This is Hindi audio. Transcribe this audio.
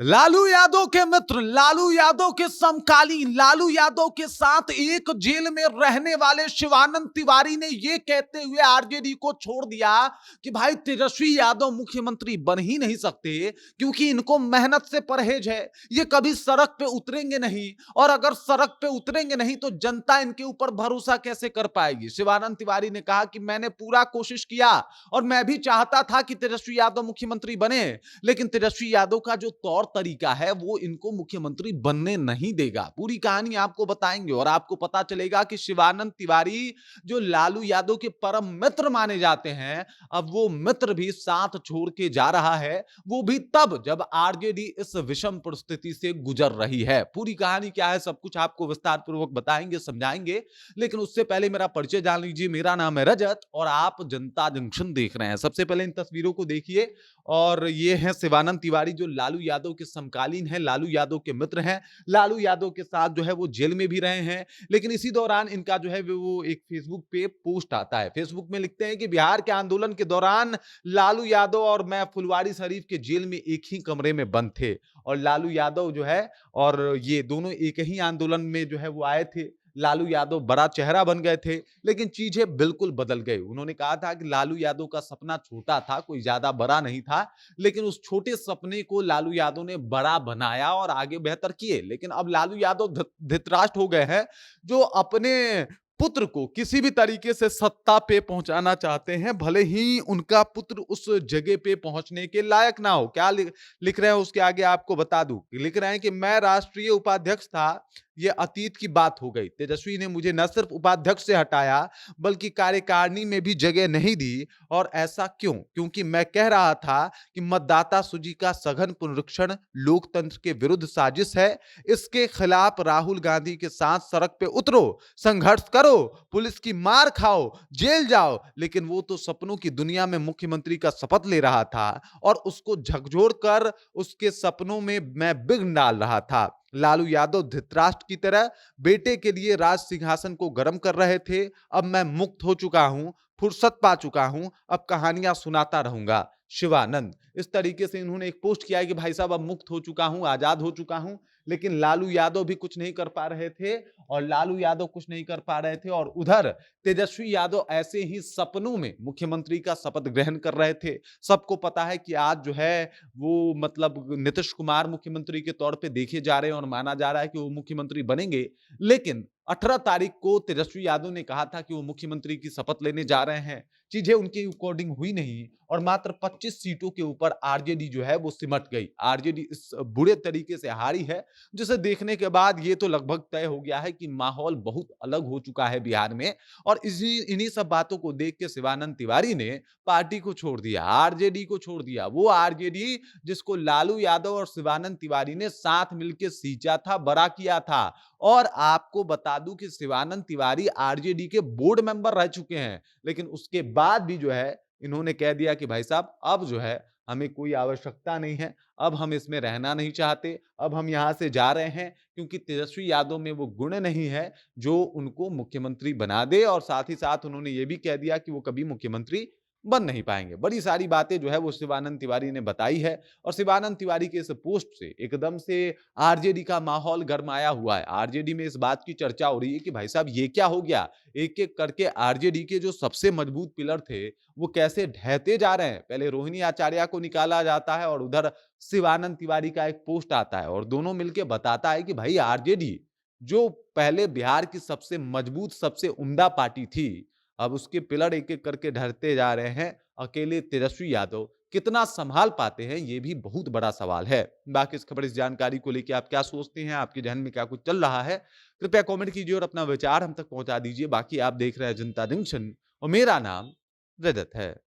लालू यादव के मित्र, लालू यादव के समकालीन, लालू यादव के साथ एक जेल में रहने वाले शिवानंद तिवारी ने यह कहते हुए आरजेडी को छोड़ दिया कि भाई तेजस्वी यादव मुख्यमंत्री बन ही नहीं सकते क्योंकि इनको मेहनत से परहेज है। ये कभी सड़क पे उतरेंगे नहीं और अगर सड़क पे उतरेंगे नहीं तो जनता इनके ऊपर भरोसा कैसे कर पाएगी। शिवानंद तिवारी ने कहा कि मैंने पूरा कोशिश किया और मैं भी चाहता था कि तेजस्वी यादव मुख्यमंत्री बने, लेकिन तेजस्वी यादव का जो तौर तरीका है वो इनको मुख्यमंत्री बनने नहीं देगा। पूरी कहानी आपको बताएंगे और आपको पता चलेगा कि शिवानंद तिवारी जो लालू यादव के परम मित्र माने जाते हैं, अब वो मित्र भी साथ छोड़ के जा रहा है, वो भी तब जब आरजेडी इस विषम परिस्थिति से गुजर रही है। पूरी कहानी क्या है सब कुछ आपको विस्तार पूर्वक बताएंगे, समझाएंगे, लेकिन उससे पहले मेरा परिचय जान लीजिए। मेरा नाम है रजत और आप जनता जंक्शन देख रहे हैं। सबसे पहले इन तस्वीरों को देखिए और ये है शिवानंद तिवारी जो लालू यादव के समकालीन है, लालू यादव के मित्र हैं, लालू यादव के साथ जो है वो जेल में भी रहे हैं। लेकिन इसी दौरान इनका जो है वो एक फेसबुक पे पोस्ट आता है। फेसबुक में लिखते हैं कि बिहार के आंदोलन के दौरान लालू यादव और मैं फुलवारी शरीफ के जेल में एक ही कमरे में बंद थे और लालू यादव जो है और ये दोनों एक ही आंदोलन में जो है वो आए थे। लालू यादव बड़ा चेहरा बन गए थे, लेकिन चीजें बिल्कुल बदल गई। उन्होंने कहा था कि लालू यादव का सपना छोटा था, कोई ज्यादा बड़ा नहीं था, लेकिन उस छोटे सपने को लालू यादव ने बड़ा बनाया और आगे बेहतर किए। लेकिन अब लालू यादव धृतराष्ट्र हो गए हैं, जो अपने पुत्र को किसी भी तरीके से सत्ता पे पहुंचाना चाहते हैं, भले ही उनका पुत्र उस जगह पे पहुंचने के लायक ना हो। क्या लिख रहे हैं उसके आगे आपको बता दूं, लिख रहे हैं कि मैं राष्ट्रीय उपाध्यक्ष था, ये अतीत की बात हो गई। तेजस्वी ने मुझे न सिर्फ उपाध्यक्ष से हटाया बल्कि कार्यकारिणी में भी जगह नहीं दी। और ऐसा क्यों? क्योंकि मैं कह रहा था कि मतदाता सूची का सघन पुनरीक्षण लोकतंत्र के विरुद्ध साजिश है। इसके खिलाफ राहुल गांधी के साथ सड़क पे उतरो, संघर्ष करो, पुलिस की मार खाओ, जेल जाओ। लेकिन वो तो सपनों की दुनिया में मुख्यमंत्री का शपथ ले रहा था और उसको झकझोर कर उसके सपनों में मैं विघ्न डाल रहा था। लालू यादव धृतराष्ट्र की तरह बेटे के लिए राज सिंहासन को गर्म कर रहे थे। अब मैं मुक्त हो चुका हूं, फुर्सत पा चुका हूं, अब कहानियां सुनाता रहूंगा। शिवानंद इस तरीके से इन्होंने एक पोस्ट किया है कि भाई साहब अब मुक्त हो चुका हूं, आजाद हो चुका हूं। लेकिन लालू यादव भी कुछ नहीं कर पा रहे थे और लालू यादव कुछ नहीं कर पा रहे थे और उधर तेजस्वी यादव ऐसे ही सपनों में मुख्यमंत्री का शपथ ग्रहण कर रहे थे। सबको पता है कि आज जो है वो मतलब नीतीश कुमार मुख्यमंत्री के तौर पे देखे जा रहे हैं और माना जा रहा है कि वो मुख्यमंत्री बनेंगे। लेकिन 18 तारीख को तेजस्वी यादव ने कहा था कि वो मुख्यमंत्री की शपथ लेने जा रहे हैं। चीजें उनके अकॉर्डिंग हुई नहीं और मात्र 25 सीटों के ऊपर आरजेडी जो है वो सिमट गई। आरजेडी इस बुरे तरीके से हारी है, जिसे देखने के बाद ये तो लगभग तय हो गया है कि माहौल बहुत अलग हो चुका है बिहार में। और इन्हीं सब बातों को देख के शिवानंद तिवारी ने पार्टी को छोड़ दिया, आरजेडी को छोड़ दिया। वो आरजेडी जिसको लालू यादव और शिवानंद तिवारी ने साथ मिलकर सींचा था, बड़ा किया था। और आपको बता दूं कि शिवानंद तिवारी आरजेडी के बोर्ड मेंबर रह चुके हैं, लेकिन उसके बाद भी जो है इन्होंने कह दिया कि भाई साहब अब जो है हमें कोई आवश्यकता नहीं है, अब हम इसमें रहना नहीं चाहते, अब हम यहां से जा रहे हैं, क्योंकि तेजस्वी यादव में वो गुण नहीं है जो उनको मुख्यमंत्री बना दे। और साथ ही साथ उन्होंने ये भी कह दिया कि वो कभी मुख्यमंत्री बन नहीं पाएंगे। बड़ी सारी बातें जो है वो शिवानंद तिवारी ने बताई है और शिवानंद तिवारी के इस पोस्ट से एकदम से आरजेडी का माहौल गरमाया हुआ है। आरजेडी में इस बात की चर्चा हो रही है कि भाई साहब ये क्या हो गया, एक एक करके आरजेडी के जो सबसे मजबूत पिलर थे वो कैसे ढहते जा रहे हैं। पहले रोहिणी आचार्य को निकाला जाता है और उधर शिवानंद तिवारी का एक पोस्ट आता है और दोनों मिलकर बताता है कि भाई आरजेडी जो पहले बिहार की सबसे मजबूत सबसे उम्दा पार्टी थी, अब उसके पिलर एक एक करके ढहते जा रहे हैं। अकेले तेजस्वी यादव कितना संभाल पाते हैं, ये भी बहुत बड़ा सवाल है। बाकी इस खबर इस जानकारी को लेकर आप क्या सोचते हैं, आपके जहन में क्या कुछ चल रहा है, कृपया कमेंट कीजिए और अपना विचार हम तक पहुंचा दीजिए। बाकी आप देख रहे हैं जनता जंक्शन और मेरा नाम रजत है।